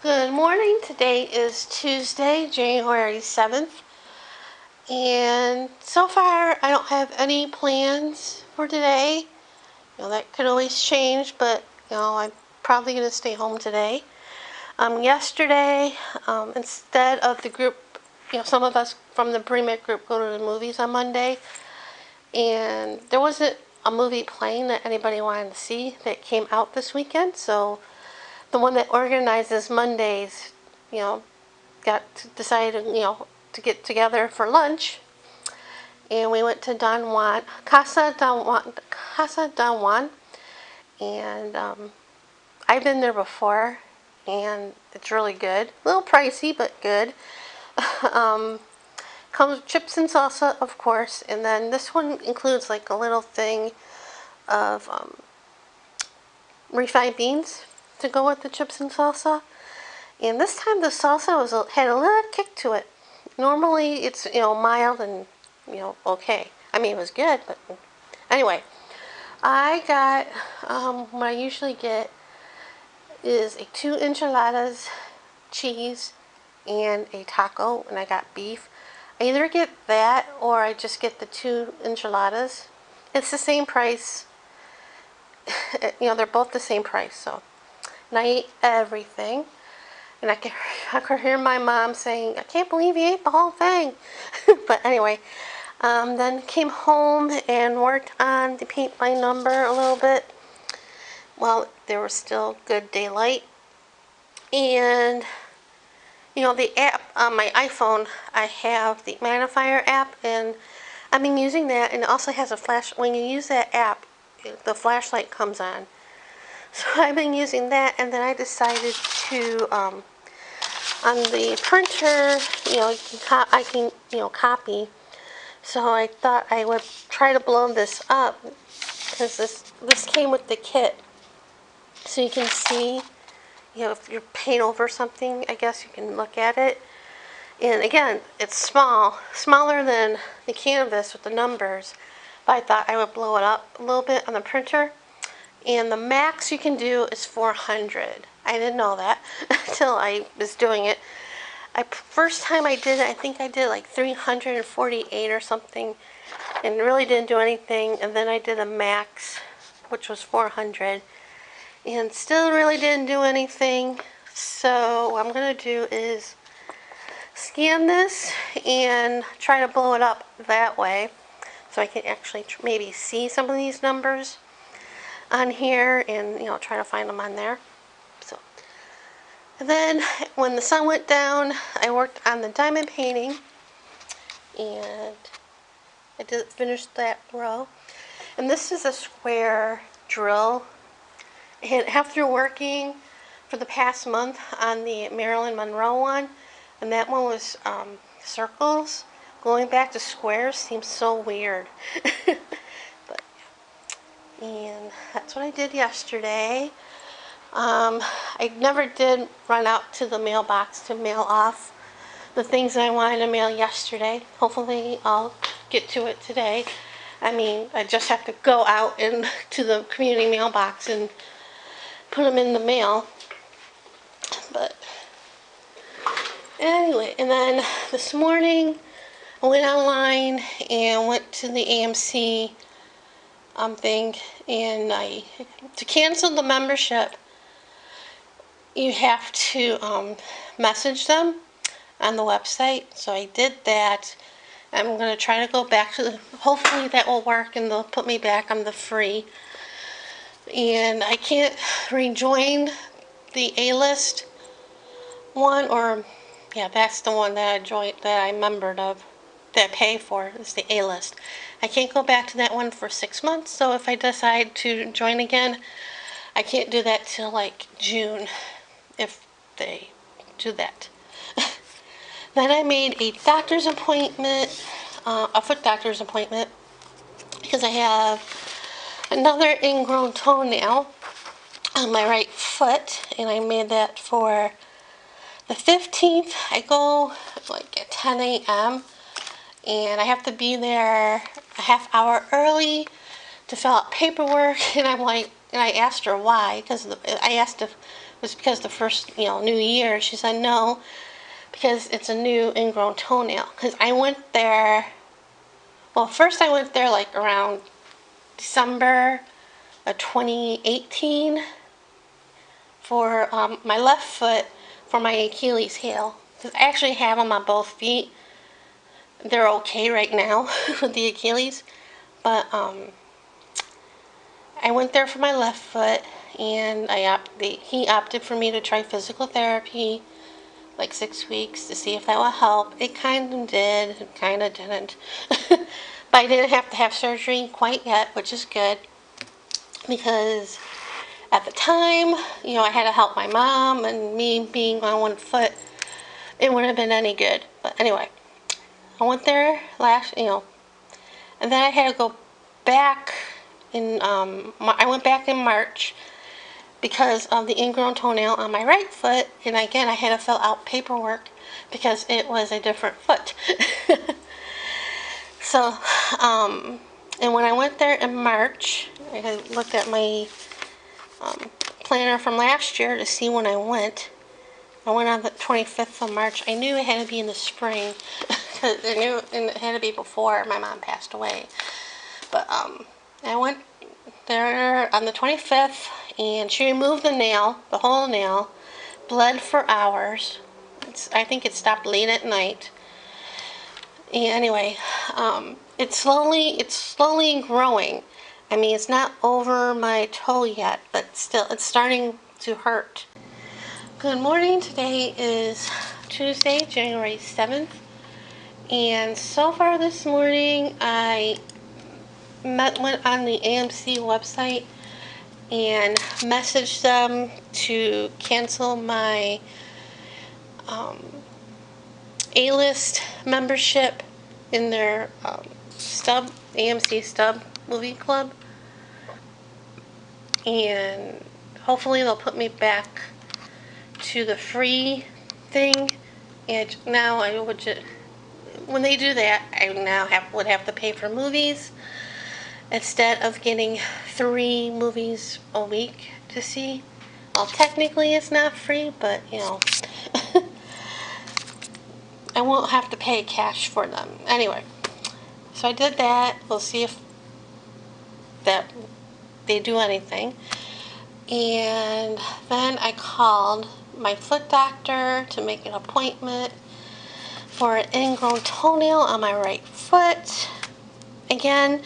Good morning. Today is Tuesday, January 7th. And so far, I don't have any plans for today. That could always change, but, I'm probably going to stay home today. Yesterday, instead of the group, some of us from the pre-med group go to the movies on Monday. And there wasn't a movie playing that anybody wanted to see that came out this weekend. So the one that organizes Mondays, you know, decided, to get together for lunch, and we went to Casa Don Juan, and I've been there before, and it's really good. A little pricey, but good. um, Comes with chips and salsa, of course, and then this one includes like a little thing of refried beans to go with the chips and salsa. And this time the salsa had a little kick to it. Normally it's mild and okay. I mean, it was good, but anyway, I got what I usually get is a 2 enchiladas, cheese, and a taco, and I got beef. I either get that or I just get the 2 enchiladas. It's the same price. They're both the same price. So, and I ate everything. And I could hear my mom saying, "I can't believe you ate the whole thing." But anyway, then came home and worked on the paint by number a little bit while there was still good daylight. And, the app on my iPhone, I have the magnifier app, and I've been using that, and it also has a flash. When you use that app, the flashlight comes on. So I've been using that, and then I decided to, on the printer, I can copy. So I thought I would try to blow this up, because this came with the kit. So you can see, if you paint over something, I guess you can look at it. And again, it's smaller than the canvas with the numbers. But I thought I would blow it up a little bit on the printer. And the max you can do is 400. I didn't know that until I was doing it. First time I did it, I think I did like 348 or something, and really didn't do anything. And then I did a max, which was 400, and still really didn't do anything. So what I'm going to do is scan this and try to blow it up that way, so I can actually maybe see some of these numbers on here, and try to find them on there. So, and then when the sun went down, I worked on the diamond painting, and I did finish that row. And this is a square drill, and after working for the past month on the Marilyn Monroe one, and that one was circles, going back to squares seems so weird. But and that's what I did yesterday. I never did run out to the mailbox to mail off the things that I wanted to mail yesterday. Hopefully I'll get to it today. I mean, I just have to go out to the community mailbox and put them in the mail. But anyway, and then this morning I went online and went to the AMC thing, and to cancel the membership, you have to message them on the website. So I did that. I'm going to try to go back to hopefully that will work, and they'll put me back on the free. And I can't rejoin the A-list one, or yeah, that's the one that I membered of, that I pay for, is the A-list. I can't go back to that one for 6 months, so if I decide to join again, I can't do that till like June, if they do that. Then I made a doctor's appointment, a foot doctor's appointment, because I have another ingrown toenail on my right foot, and I made that for the 15th. I go like at 10 a.m. and I have to be there a half hour early to fill out paperwork. And I asked her why, because I asked if was because the first, New Year. She said no, because it's a new ingrown toenail. Because I went there, well, first I went there like around December of 2018 for my left foot for my Achilles heel. Because I actually have them on both feet. They're okay right now with the Achilles. But I went there for my left foot, and he opted for me to try physical therapy, like 6 weeks, to see if that would help. It kind of did, it kind of didn't. But I didn't have to have surgery quite yet, which is good, because at the time, I had to help my mom, and me being on one foot, it wouldn't have been any good. But anyway, I went there and then I had to go back I went back in March because of the ingrown toenail on my right foot, and again I had to fill out paperwork because it was a different foot. So, and when I went there in March, I looked at my planner from last year to see when I went. I went on the 25th of March. I knew it had to be in the spring, because I knew it had to be before my mom passed away. But I went there on the 25th, and she removed the nail, the whole nail, bled for hours. I think it stopped late at night. And anyway, it's slowly growing. I mean, it's not over my toe yet, but still, it's starting to hurt. Good morning. Today is Tuesday, January 7th. And so far this morning, I went on the AMC website and messaged them to cancel my A-list membership in their AMC Stub movie club. And hopefully they'll put me back to the free thing. And now I would just, when they do that, I now would have to pay for movies instead of getting 3 movies a week to see. Well, technically it's not free, but I won't have to pay cash for them. Anyway, so I did that. We'll see if that they do anything. And then I called my foot doctor to make an appointment for an ingrown toenail on my right foot. Again,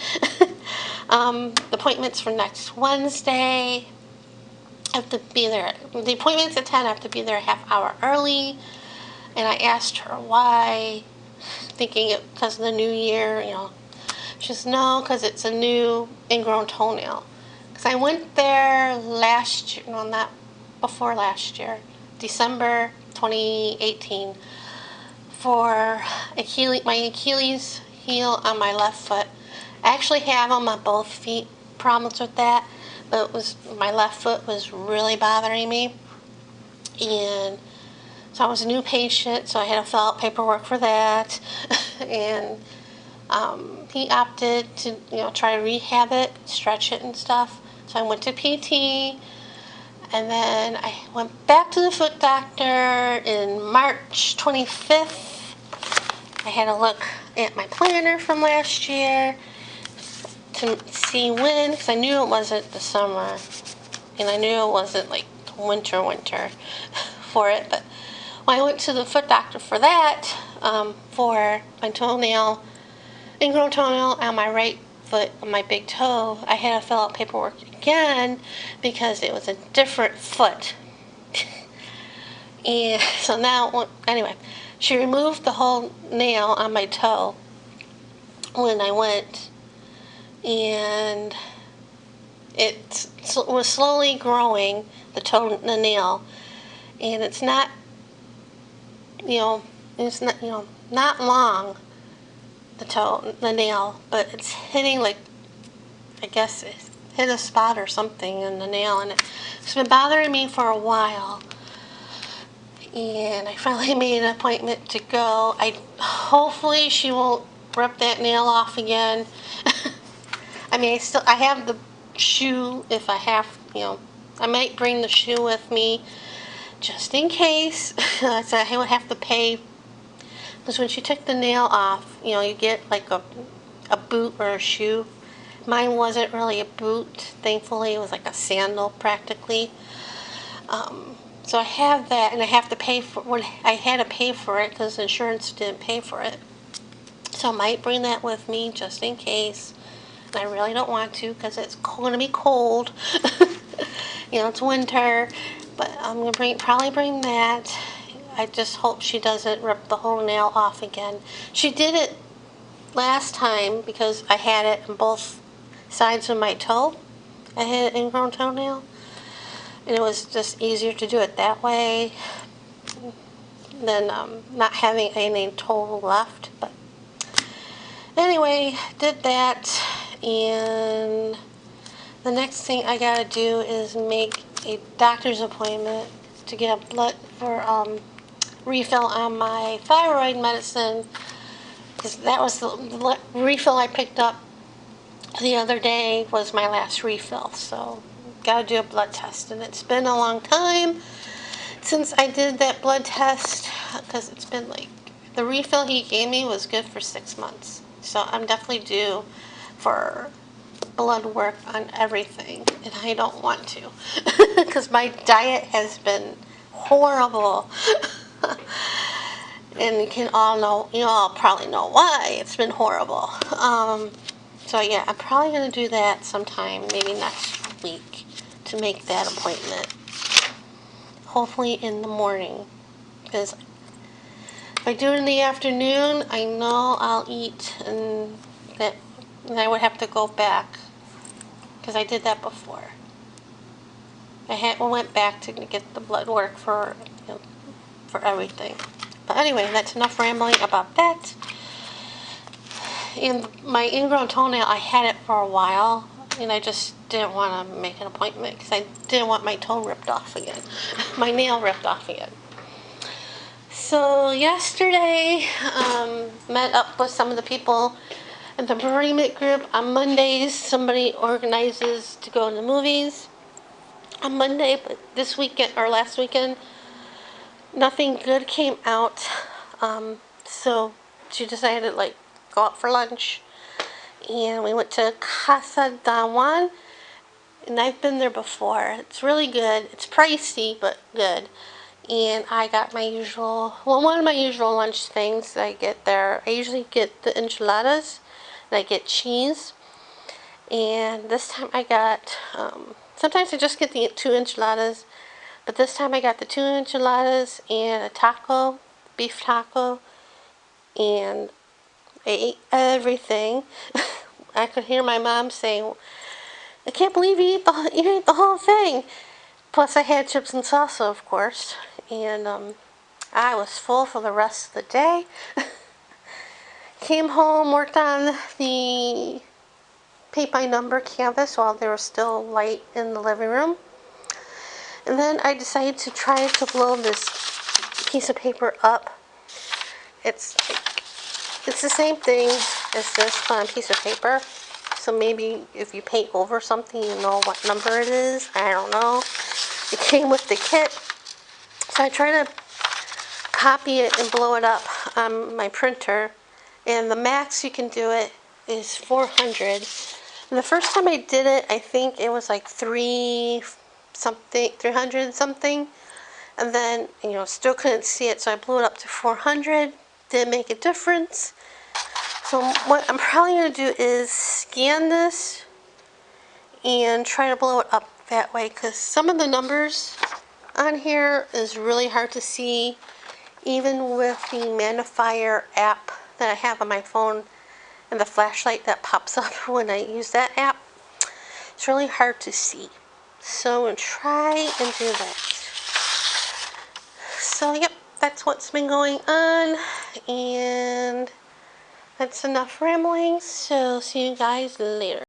the appointment's for next Wednesday. I have to be there. The appointment's at 10. I have to be there a half hour early. And I asked her why, thinking it because of the new year. She says no, because it's a new ingrown toenail. Because I went there last year, no, not before last year, December 2018, for my Achilles heel on my left foot. I actually have them on both feet, problems with that, but my left foot was really bothering me. And so I was a new patient, so I had to fill out paperwork for that. And he opted to try to rehab it, stretch it and stuff. So I went to PT, and then I went back to the foot doctor in March 25th. I had to look at my planner from last year to see when, because I knew it wasn't the summer, and I knew it wasn't like winter for it. But when I went to the foot doctor for that, for my ingrown toenail on my right foot, on my big toe, I had to fill out paperwork again because it was a different foot. And so now, anyway, she removed the whole nail on my toe when I went, and it was slowly growing, the nail, and it's not, not long, the nail, but it's hitting, like, I guess it hit a spot or something in the nail, and it's been bothering me for a while. And I finally made an appointment to go. Hopefully she won't rip that nail off again. I mean, I have the shoe if I have, I might bring the shoe with me just in case. So I would have to pay, because when she took the nail off, you get like a boot or a shoe. Mine wasn't really a boot, thankfully. It was like a sandal practically. So I have that, and I have to pay for when I had to pay for it because insurance didn't pay for it. So I might bring that with me just in case. And I really don't want to because it's going to be cold. It's winter, but I'm going to probably bring that. I just hope she doesn't rip the whole nail off again. She did it last time because I had it on both sides of my toe. I had an ingrown toenail, and it was just easier to do it that way than not having any toe left. But anyway, did that, and the next thing I gotta do is make a doctor's appointment to get a blood for refill on my thyroid medicine, because that was the refill I picked up the other day was my last refill. So gotta do a blood test, and it's been a long time since I did that blood test, because it's been like, the refill he gave me was good for 6 months. So I'm definitely due for blood work on everything, and I don't want to because my diet has been horrible. And you all probably know why it's been horrible. So yeah, I'm probably going to do that sometime, maybe next week, to make that appointment. Hopefully in the morning, because if I do it in the afternoon, I know I'll eat, and I would have to go back, because I did that before. I went back to get the blood work for everything. But anyway, that's enough rambling about that. And my ingrown toenail, I had it for a while, and I just didn't want to make an appointment because I didn't want my toe ripped off again. My nail ripped off again. So yesterday, met up with some of the people in the bereavement group. On Mondays, somebody organizes to go to the movies on Monday, but this weekend, or last weekend, nothing good came out. So she decided to go out for lunch, and we went to Casa da Juan, and I've been there before. It's really good. It's pricey, but good. And I got one of my usual lunch things that I get there. I usually get the enchiladas, and I get cheese. And this time I got, sometimes I just get the 2 enchiladas, but this time I got the 2 enchiladas and a taco, beef taco, and I ate everything. I could hear my mom saying, "I can't believe you ate the whole thing." Plus I had chips and salsa, of course, and I was full for the rest of the day. Came home, worked on the paint by number canvas while they were still light in the living room. And then I decided to try to blow this piece of paper up. It's the same thing as this on a piece of paper. So maybe if you paint over something, you know what number it is. I don't know. It came with the kit. So I tried to copy it and blow it up on my printer. And the max you can do it is 400. And the first time I did it, I think it was like 300 something. And then, still couldn't see it. So I blew it up to 400. Didn't make a difference. So what I'm probably going to do is scan this and try to blow it up that way, because some of the numbers on here is really hard to see, even with the magnifier app that I have on my phone and the flashlight that pops up when I use that app. It's really hard to see. So I'm going to try and do that. So yep, that's what's been going on, and that's enough rambling. So see you guys later.